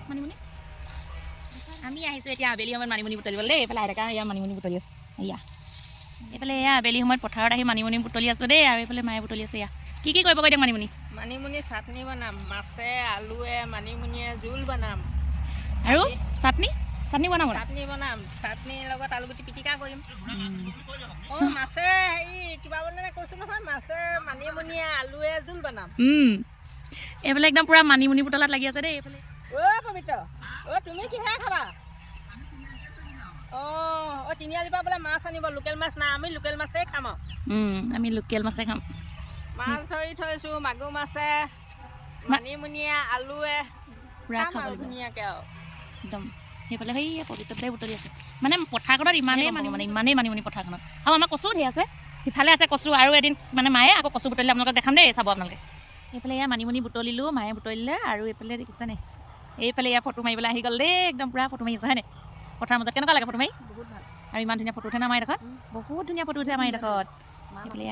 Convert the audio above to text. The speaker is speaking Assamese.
মানিমুনি আমি আহিছোঁ এতিয়া আবেলি সময়ত মানিমুনি বুটলিবলৈ দেই এইফালে আইতাকা এয়া মানিমুনি বুটলি আছে এয়া এইফালে এয়া আবেলি সময়ত পথাৰত আহি মানিমুনি বুটলি আছোঁ দেই আৰু এইফালে মায়ে বুটলি আছে এয়া কি কৰিব কৈ দিয়ক মানিমুনি মানিমুনি চাটনি বনাম মাছে আলুৱে মানিমুনিয়ে জোল বনাম আৰু চাটনি বনাম চাটনিৰ লগত আলুগুটি পিটিকা কৰিম মাছে হেৰি কিবা বনালে কৈছোঁ নহয় মাছে মানিমুনিয়ে আলুৱে জোল বনাম এইফালে একদম পূৰা মানিমুনি বুটলাত লাগি আছে দেই এইফালে পবিত্ৰ তুমি কিহে খাবা তিনিআলিৰ পৰা বোলে মাছ আনিব লোকেল মাছ নাই আমি লোকেল মাছেই খাম আমি লোকেল মাছে খাম মাছ ধৰি থৈছোঁ মাগুৰ মাছে মানিমুনিয়ে আলুৱে পূৰা খাব ধুনীয়াকৈ আৰু একদম সেইফালে সেই পবিত্ৰতাই বুটলি আছে মানে পথাৰখনত ইমানেই মানিমুনি পথাৰখনত আৰু আমাৰ কচু ধেৰ আছে সিফালে আছে কচু আৰু এদিন মানে মায়ে আকৌ কচু বুটলিলে আপোনালোকক দেখাম দেই চাব আপোনালোকে এইফালে এয়া মানিমুনি বুটলিলোঁ মায়ে বুটলিলে আৰু এইফালে দেখিছেনে এইফালে এয়া ফটো মাৰিবলৈ আহি গ'ল দেই একদম পূৰা ফটো মাৰি আছে হয়নে পথাৰৰ মাজত কেনেকুৱা লাগে ফটো মাৰি বহুত ভাল আৰু ইমান ধুনীয়া ফটো উঠে না আমাৰ এইডোখৰত বহুত ধুনীয়া ফটো উঠে আমাৰ এইডোখৰত এইফালে